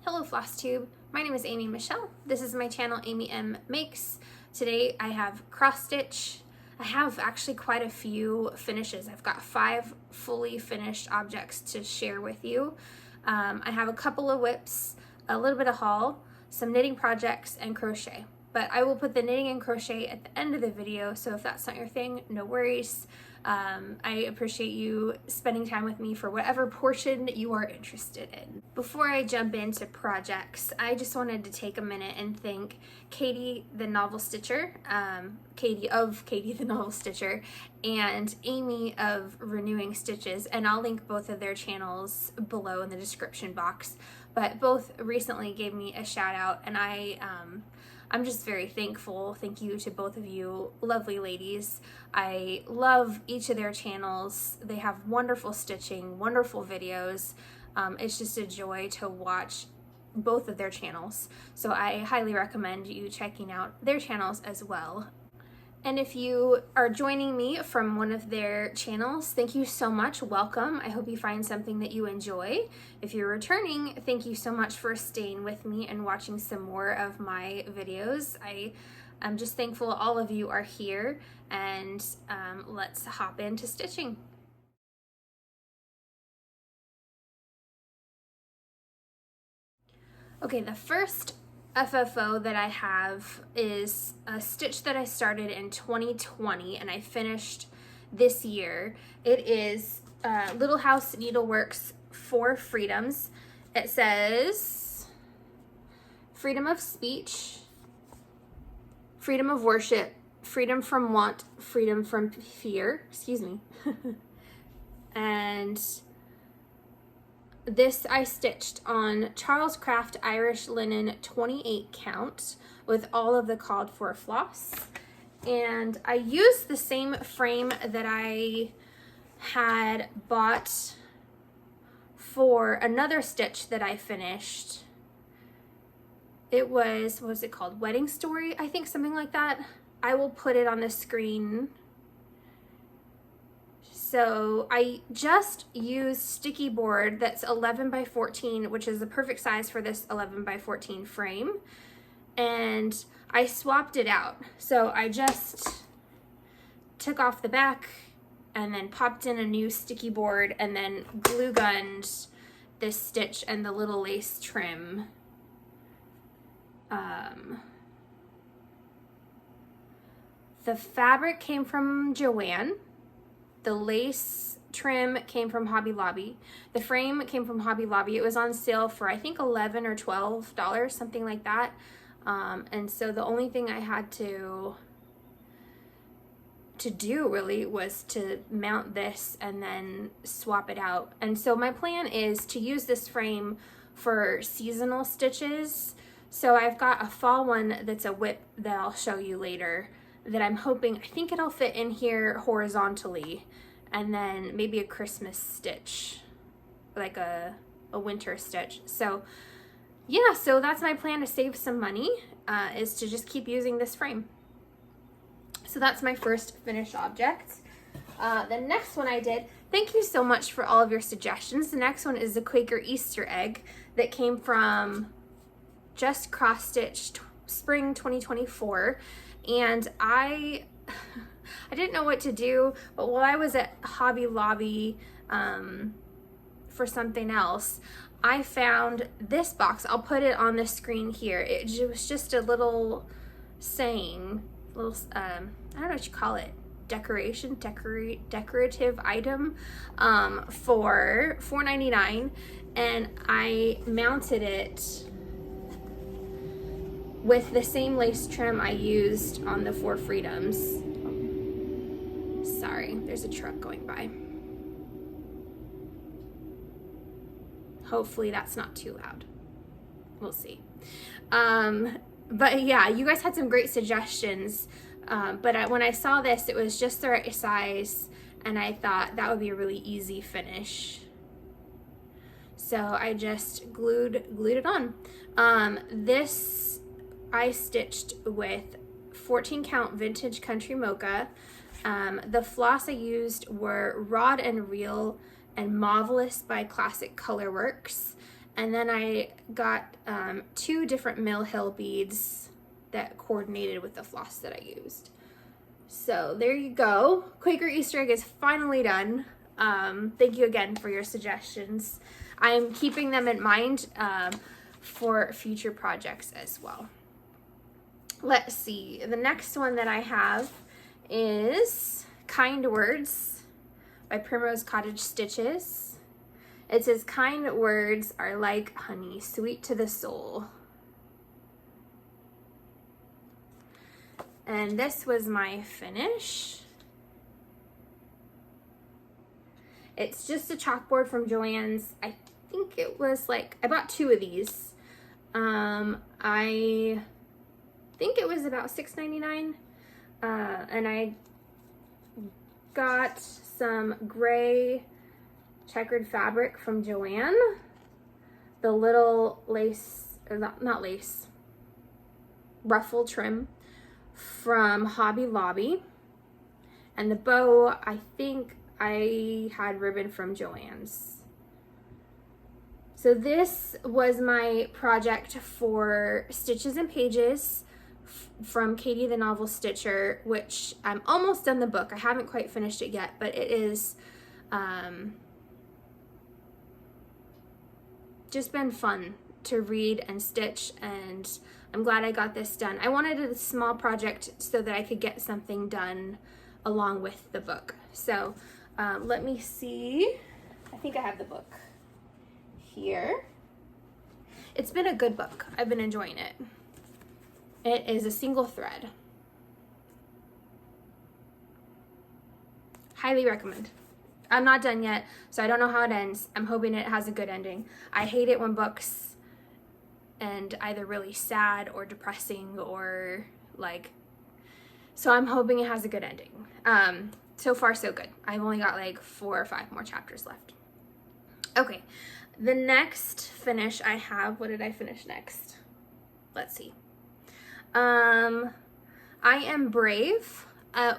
Hello Flosstube, my name is Amy Michelle. This is my channel Amy M Makes. Today I have cross stitch. I have actually quite a few finishes. I've got 5 fully finished objects to share with you. I have a couple of whips, a little bit of haul, some knitting projects, and crochet. But I will put the knitting and crochet at the end of the video, so if that's not your thing, no worries. I appreciate you spending time with me for whatever portion you are interested in. Before I jump into projects, I just wanted to take a minute and thank Katie the Novel Stitcher, Katie the Novel Stitcher, and Amy of Renewing Stitches, and I'll link both of their channels below in the description box. But both recently gave me a shout out, and I'm just very thankful. Thank you to both of you lovely ladies. I love each of their channels. They have wonderful stitching, wonderful videos. It's just a joy to watch both of their channels. So I highly recommend you checking out their channels as well. And if you are joining me from one of their channels, thank you so much. Welcome. I hope you find something that you enjoy. If you're returning, thank you so much for staying with me and watching some more of my videos. I'm just thankful all of you are here, and let's hop into stitching. Okay, the first FFO that I have is a stitch that I started in 2020 and I finished this year. It is Little House Needleworks 4 Freedoms. It says freedom of speech, freedom of worship, freedom from want, freedom from fear, excuse me. And this I stitched on Charles Craft Irish Linen 28 count with all of the called for floss. And I used the same frame that I had bought for another stitch that I finished. It was, what was it called? Wedding Story, I think, something like that. I will put it on the screen. So I just used sticky board that's 11 by 14, which is the perfect size for this 11 by 14 frame. And I swapped it out. So I just took off the back and then popped in a new sticky board and then glue gunned this stitch and the little lace trim. The fabric came from Joanne. The lace trim came from Hobby Lobby. The frame came from Hobby Lobby. It was on sale for I think $11 or $12, something like that. And so the only thing I had to do really was to mount this and then swap it out. And so my plan is to use this frame for seasonal stitches. So I've got a fall one that's a whip that I'll show you later that I'm hoping, I think it'll fit in here horizontally, and then maybe a Christmas stitch, like a winter stitch. So yeah, so that's my plan to save some money, is to just keep using this frame. So that's my first finished object. The next one I did, thank you so much for all of your suggestions. The next one is the Quaker Easter egg that came from Just Cross Stitch Spring 2024. And I didn't know what to do, but while I was at Hobby Lobby for something else, I found this box. I'll put it on the screen here. It was just a little saying, little I don't know what you call it, decorative item for $4.99, and I mounted it with the same lace trim I used on the 4 Freedoms. Sorry, there's a truck going by. Hopefully that's not too loud. We'll see. But yeah, you guys had some great suggestions. But when I saw this, it was just the right size, and I thought that would be a really easy finish. So I just glued it on. This I stitched with 14 count vintage country mocha. The floss I used were Rod and Reel and Marvelous by Classic Colorworks. And then I got 2 different Mill Hill beads that coordinated with the floss that I used. So there you go. Quaker Easter egg is finally done. Thank you again for your suggestions. I'm keeping them in mind for future projects as well. Let's see. The next one that I have is Kind Words by Primrose Cottage Stitches. It says, kind words are like honey, sweet to the soul. And this was my finish. It's just a chalkboard from Joann's. I think it was like, I bought 2 of these. I think it was about $6.99. And I got some gray checkered fabric from Joann. The little lace, or not lace, ruffle trim from Hobby Lobby. And the bow, I think I had ribbon from Joann's. So this was my project for Stitches and Pages from Katie the Novel Stitcher, which I'm almost done the book. I haven't quite finished it yet, but it is just been fun to read and stitch, and I'm glad I got this done. I wanted a small project so that I could get something done along with the book. So let me see. I think I have the book here. It's been a good book. I've been enjoying it. It is a single thread. Highly recommend. I'm not done yet, so I don't know how it ends. I'm hoping it has a good ending. I hate it when books end either really sad or depressing or like, so I'm hoping it has a good ending. So far so good. I've only got like 4 or 5 more chapters left. Okay, the next finish I have, what did I finish next? Let's see. I Am Brave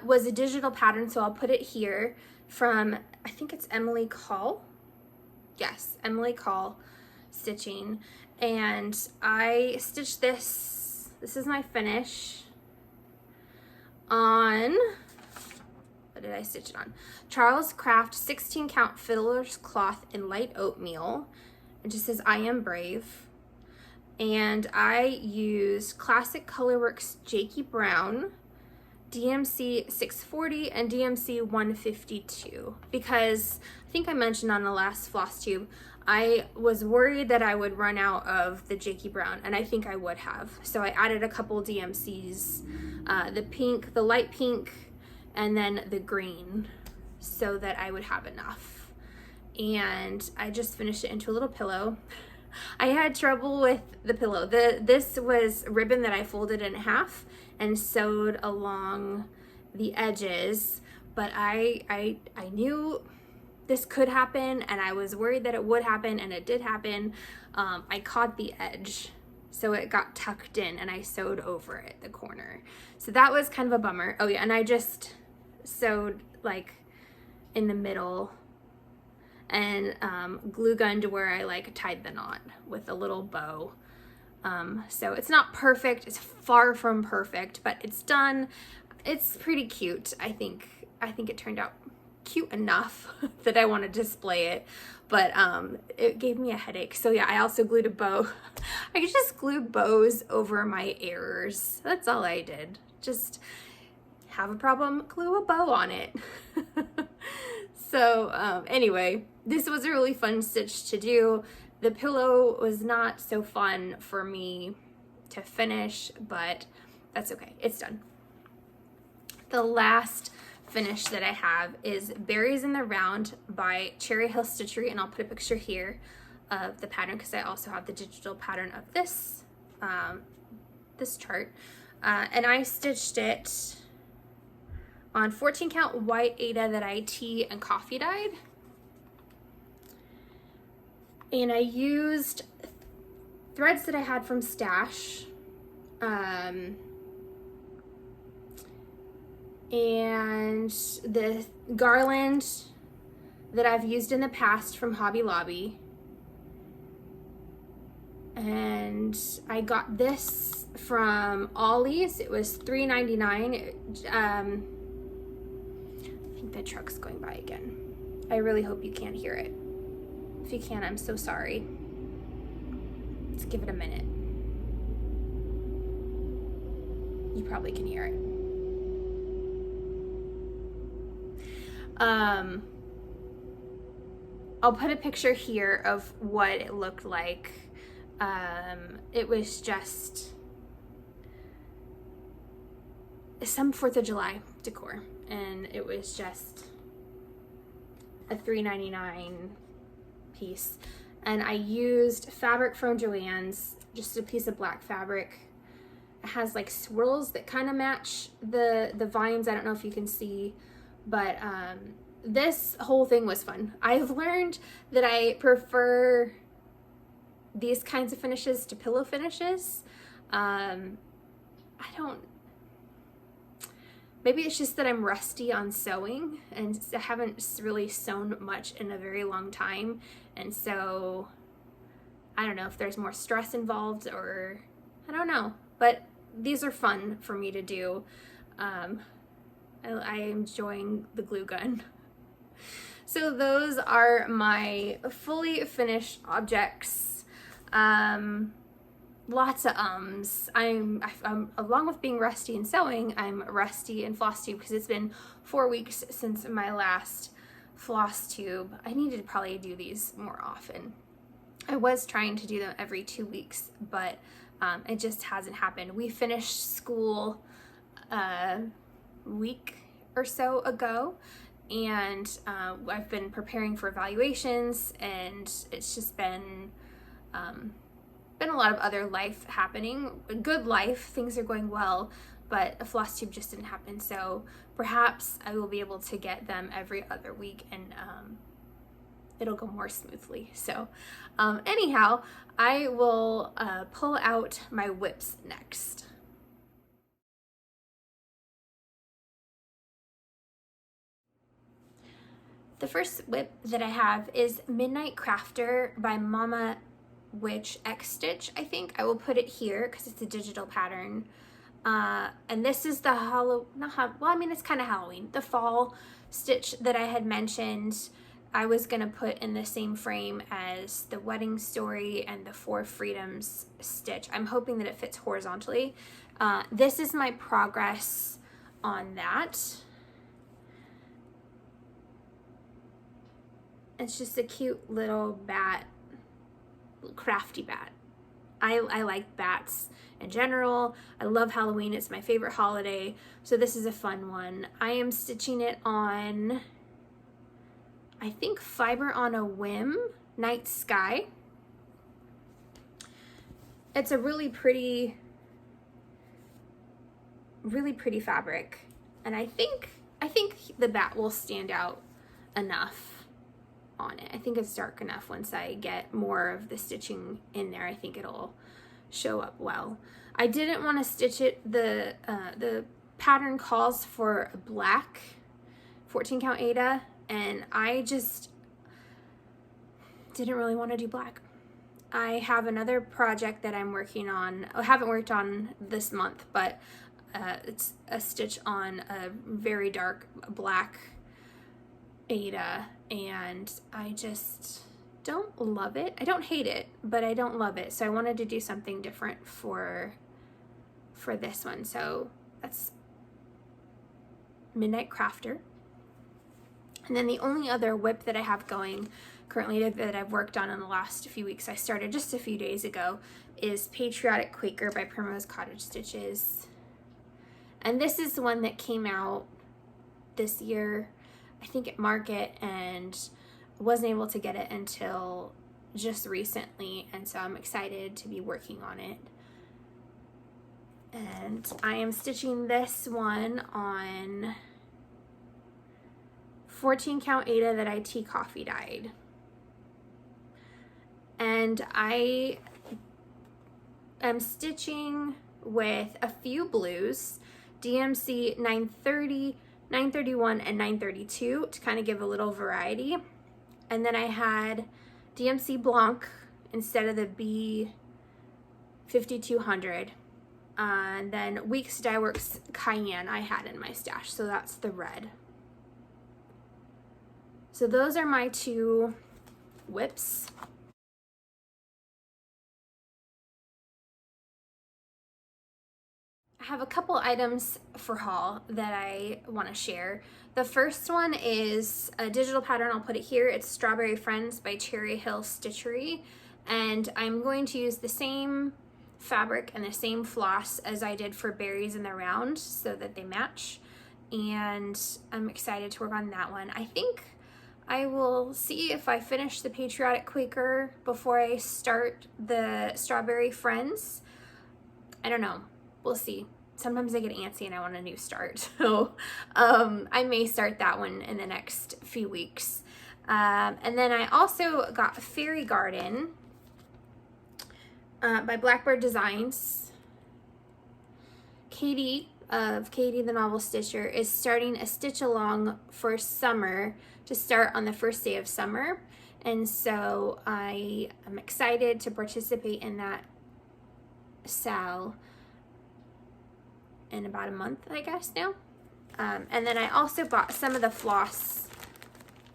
was a digital pattern, so I'll put it here, from, I think it's Emily Call. Yes, Emily Call Stitching. And I stitched this is my finish, on, what did I stitch it on? Charles Craft 16 count fiddler's cloth in light oatmeal. It just says I Am Brave. And I used Classic Colorworks Jakey Brown, DMC 640 and DMC 152, because I think I mentioned on the last Flosstube, I was worried that I would run out of the Jakey Brown, and I think I would have. So I added a couple DMCs, the pink, the light pink, and then the green, so that I would have enough. And I just finished it into a little pillow. I had trouble with the pillow. This was ribbon that I folded in half and sewed along the edges, but I knew this could happen, and I was worried that it would happen, and it did happen. I caught the edge, so it got tucked in, and I sewed over it, the corner. So that was kind of a bummer. Oh yeah, and I just sewed like in the middle and glue gunned where I like tied the knot with a little bow. So it's not perfect, it's far from perfect, but it's done. It's pretty cute. I think it turned out cute enough that I want to display it, but it gave me a headache. So yeah, I also glued a bow. I just glued bows over my errors. That's all I did. Just have a problem, glue a bow on it. So anyway, this was a really fun stitch to do. The pillow was not so fun for me to finish, but that's okay, it's done. The last finish that I have is Berries in the Round by Cherry Hill Stitchery, and I'll put a picture here of the pattern because I also have the digital pattern of this this chart, and I stitched it on 14 count white Aida that I tea and coffee dyed, and I used threads that I had from Stash, and the garland that I've used in the past from Hobby Lobby, And I got this from Ollie's. It was $3.99. I think the truck's going by again. I really hope you can't hear it. If you can, I'm so sorry. Let's give it a minute. You probably can hear it. I'll put a picture here of what it looked like. It was just some 4th of July decor, and it was just a $3.99 piece. And I used fabric from Joann's, just a piece of black fabric. It has like swirls that kind of match the vines. I don't know if you can see, but this whole thing was fun. I've learned that I prefer these kinds of finishes to pillow finishes. Maybe it's just that I'm rusty on sewing, and I haven't really sewn much in a very long time. And so I don't know if there's more stress involved, or I don't know, but these are fun for me to do. I am enjoying the glue gun. So those are my fully finished objects. Lots of ums. I'm along with being rusty in sewing, I'm rusty in Flosstube because it's been 4 weeks since my last Flosstube. I need to probably do these more often. I was trying to do them every 2 weeks, but it just hasn't happened. We finished school a week or so ago, and I've been preparing for evaluations, and it's just been a lot of other life happening. Good life, things are going well, but a Flosstube just didn't happen. So perhaps I will be able to get them every other week, and it'll go more smoothly. So anyhow, I will pull out my whips next. The first whip that I have is Midnight Crafter by Mama Witch X Stitch. I think I will put it here because it's a digital pattern. And this is the it's kind of Halloween, the fall stitch that I had mentioned I was gonna put in the same frame as the Wedding Story and the Four Freedoms stitch. I'm hoping that it fits horizontally. This is my progress on that. It's just a cute little bat, crafty bat. I like bats in general. I love Halloween. It's my favorite holiday. So this is a fun one. I am stitching it on, I think, Fiber on a Whim, Night Sky. It's a really pretty fabric. And I think the bat will stand out enough on it. I think it's dark enough. Once I get more of the stitching in there, I think it'll show up well. I didn't want to stitch it. The pattern calls for a black 14 count Aida, and I just didn't really want to do black. I have another project that I'm working on. I haven't worked on this month, but it's a stitch on a very dark black Aida, and I just don't love it. I don't hate it, but I don't love it. So I wanted to do something different for this one. So that's Midnight Crafter. And then the only other whip that I have going currently that I've worked on in the last few weeks, I started just a few days ago, is Patriotic Quaker by Primrose Cottage Stitches. And this is the one that came out this year, I think, at Market, and wasn't able to get it until just recently, and so I'm excited to be working on it. And I am stitching this one on 14 count Aida that I tea coffee dyed. And I am stitching with a few blues, DMC 930, 931, and 932 to kind of give a little variety. And then I had DMC Blanc instead of the 5200. And then Weeks Dye Works Cayenne I had in my stash, so that's the red. So those are my two whips. I have a couple items for haul that I want to share. The first one is a digital pattern. I'll put it here. It's Strawberry Friends by Cherry Hill Stitchery, and I'm going to use the same fabric and the same floss as I did for Berries in the Round so that they match, and I'm excited to work on that one. I think I will see if I finish the Patriotic Quaker before I start the Strawberry Friends. I don't know. We'll see. Sometimes I get antsy and I want a new start. So I may start that one in the next few weeks. And then I also got Fairy Garden by Blackbird Designs. Katie of Katie the Novel Stitcher is starting a stitch along for summer to start on the first day of summer. And so I am excited to participate in that SAL in about a month, I guess now. And then I also bought some of the floss.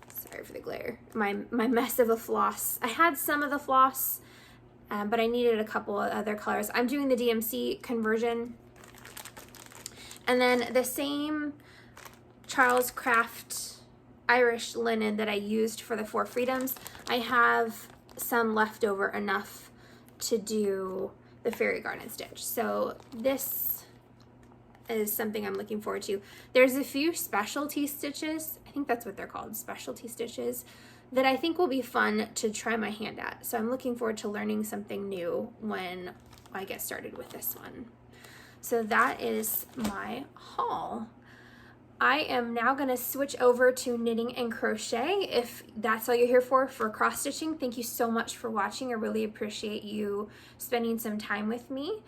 Sorry for the glare. My mess of a floss. I had some of the floss, but I needed a couple of other colors. I'm doing the DMC conversion. And then the same Charles Craft Irish linen that I used for the Four Freedoms, I have some left over enough to do the Fairy Garden stitch. So this is something I'm looking forward to. There's a few specialty stitches, I think that's what they're called, specialty stitches, that I think will be fun to try my hand at. So I'm looking forward to learning something new when I get started with this one. So that is my haul. I am now going to switch over to knitting and crochet. If that's all you're here for cross stitching, thank you so much for watching. I really appreciate you spending some time with me.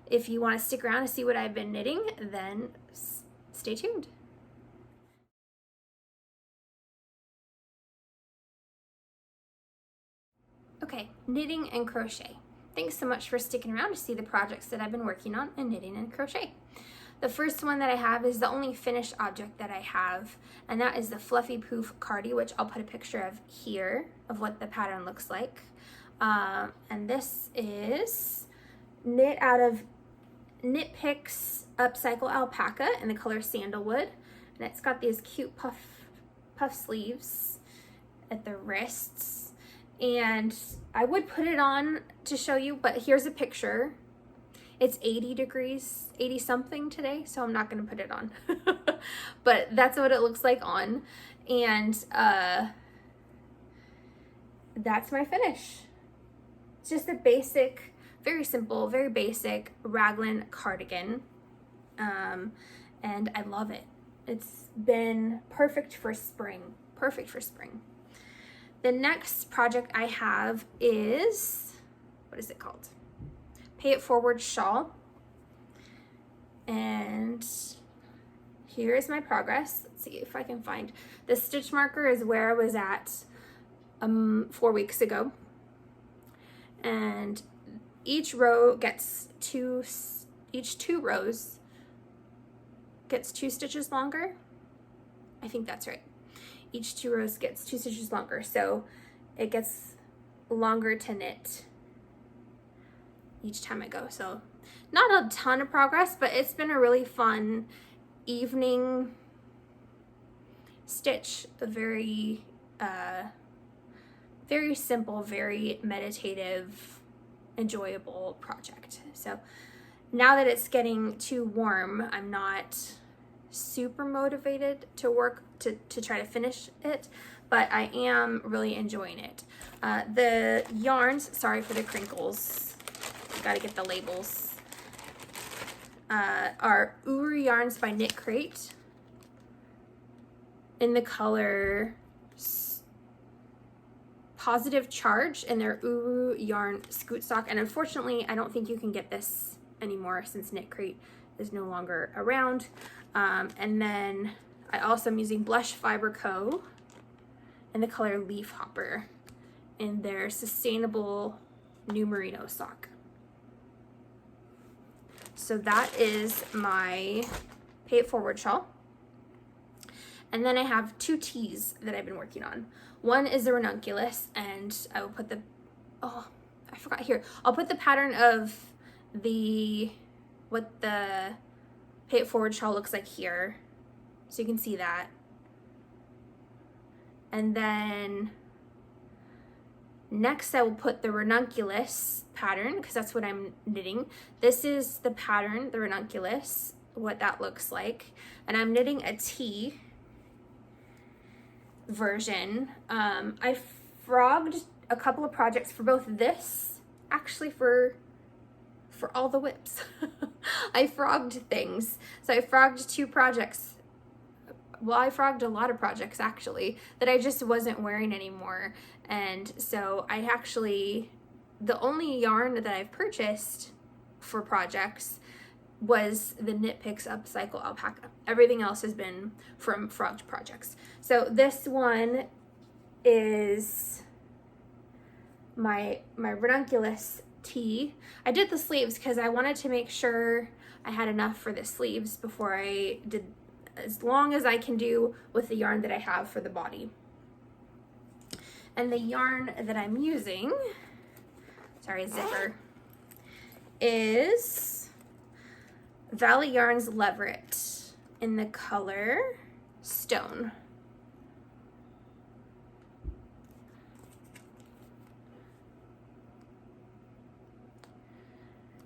If you want to stick around to see what I've been knitting, then stay tuned. Okay, knitting and crochet. Thanks so much for sticking around to see the projects that I've been working on in knitting and crochet. The first one that I have is the only finished object that I have, and that is the Fluffy Poof Cardi, which I'll put a picture of here of what the pattern looks like. And this is knit out of Knit Picks Upcycle Alpaca in the color Sandalwood, and it's got these cute puff sleeves at the wrists, and I would put it on to show you, but here's a picture. It's 80 degrees, 80 something today, so I'm not going to put it on. But that's what it looks like on, and that's my finish. It's just a basic, very simple, very basic raglan cardigan, and I love it. It's been perfect for spring, perfect for spring. The next project I have is, what is it called? Pay It Forward Shawl. And here is my progress. Let's see if I can find. The stitch marker is where I was at 4 weeks ago. And each row gets each two rows gets 2 stitches longer. I think that's right. Each 2 rows gets 2 stitches longer, so it gets longer to knit each time I go. So not a ton of progress, but it's been a really fun evening stitch. A very very simple, very meditative, enjoyable project. So now that it's getting too warm, I'm not super motivated to work to try to finish it, but I am really enjoying it. The yarns, sorry for the crinkles, gotta get the labels, are Uru yarns by Knit Crate in the color Positive Charge, and their Uru yarn scoot stock. And unfortunately, I don't think you can get this anymore since Knit Crate is no longer around. And then I also am using Blush Fiber Co. in the color Leaf Hopper in their Sustainable New Merino sock. So that is my Pay It Forward shawl. And then I have two tees that I've been working on. One is the ranunculus, and I will put the, oh, I forgot here. I'll put the pattern of what the Pay It Forward shawl looks like here, so you can see that. And then next I will put the ranunculus pattern, because that's what I'm knitting. This is the pattern, the ranunculus, what that looks like. And I'm knitting a tee version. I frogged a couple of projects for both this, actually for all the whips. I frogged things. So I frogged two projects. Well, I frogged a lot of projects actually that I just wasn't wearing anymore. And so I actually, the only yarn that I've purchased for projects was the Knit Picks Upcycle Alpaca. Everything else has been from frogged projects. So this one is my ranunculus tee. I did the sleeves because I wanted to make sure I had enough for the sleeves before I did as long as I can do with the yarn that I have for the body. And the yarn that I'm using, sorry, zipper, is Valley Yarns Leveret in the color Stone.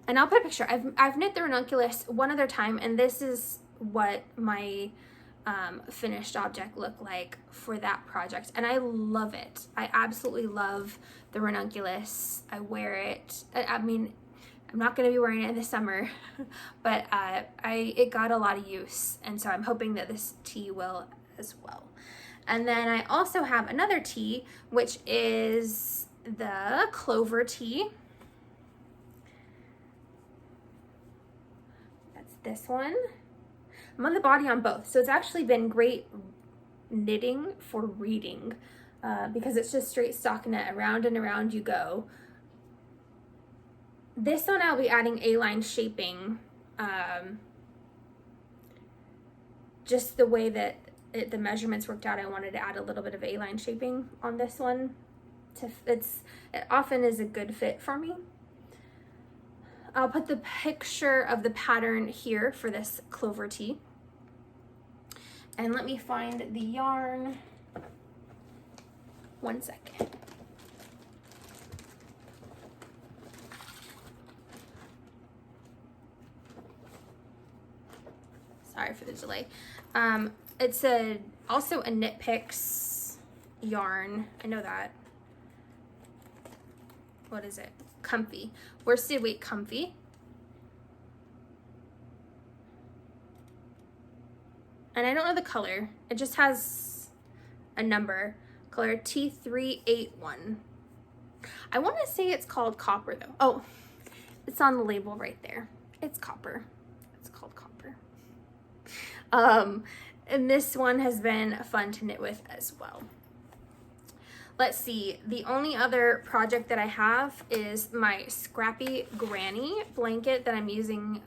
And I'll put a picture. I've knit the ranunculus one other time, and this is what my finished object looked like for that project. And I love it. I absolutely love the ranunculus. I wear it. I mean, I'm not going to be wearing it in the summer, but it got a lot of use. And so I'm hoping that this tee will as well. And then I also have another tee, which is the Clover tee. That's this one. I'm on the body on both. So it's actually been great knitting for reading because it's just straight stockinette, around and around you go. This one I'll be adding A-line shaping, just the way that the measurements worked out. I wanted to add a little bit of A-line shaping on this one. It often is a good fit for me. I'll put the picture of the pattern here for this Clover tee. And let me find the yarn. One second. Sorry for the delay. It's also a Knit Picks yarn. I know that. What is it? Comfy. Worsted weight comfy. And I don't know the color. It just has a number. Color T381. I want to say it's called copper though. Oh, it's on the label right there. It's copper. It's called copper. And this one has been fun to knit with as well. Let's see, the only other project that I have is my Scrappy Granny blanket that I'm using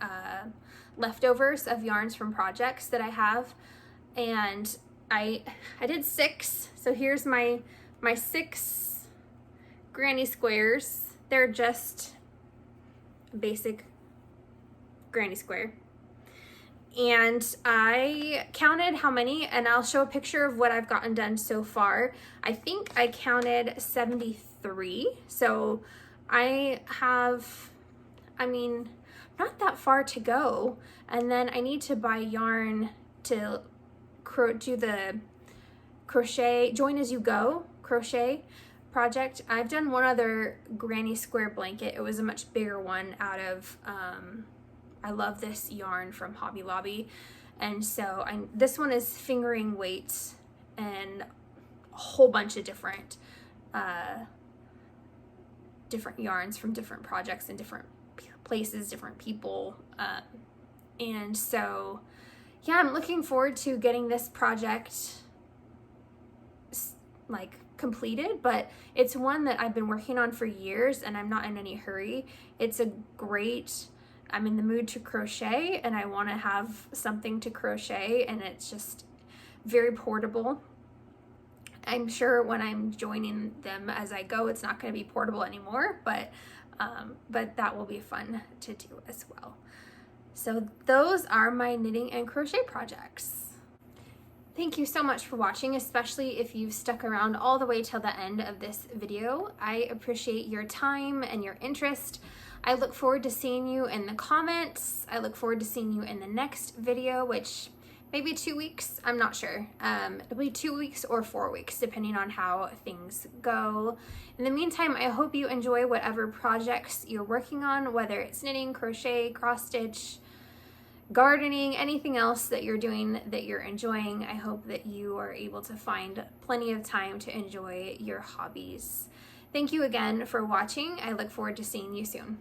leftovers of yarns from projects that I have. And I did 6, so here's my 6 granny squares. They're just basic granny square. And I counted how many, and I'll show a picture of what I've gotten done so far. I think I counted 73. So I have, I mean, not that far to go. And then I need to buy yarn to do the crochet, join as you go crochet project. I've done one other granny square blanket. It was a much bigger one out of, I love this yarn from Hobby Lobby. And so this one is fingering weights and a whole bunch of different yarns from different projects and different places, different people. And so, yeah, I'm looking forward to getting this project like completed, but it's one that I've been working on for years and I'm not in any hurry. It's a great I'm in the mood to crochet and I want to have something to crochet, and it's just very portable. I'm sure when I'm joining them as I go, it's not going to be portable anymore, but that will be fun to do as well. So those are my knitting and crochet projects. Thank you so much for watching, especially if you've stuck around all the way till the end of this video. I appreciate your time and your interest. I look forward to seeing you in the comments. I look forward to seeing you in the next video, which maybe 2 weeks, I'm not sure. It'll be 2 weeks or 4 weeks, depending on how things go. In the meantime, I hope you enjoy whatever projects you're working on, whether it's knitting, crochet, cross stitch, gardening, anything else that you're doing that you're enjoying. I hope that you are able to find plenty of time to enjoy your hobbies. Thank you again for watching. I look forward to seeing you soon.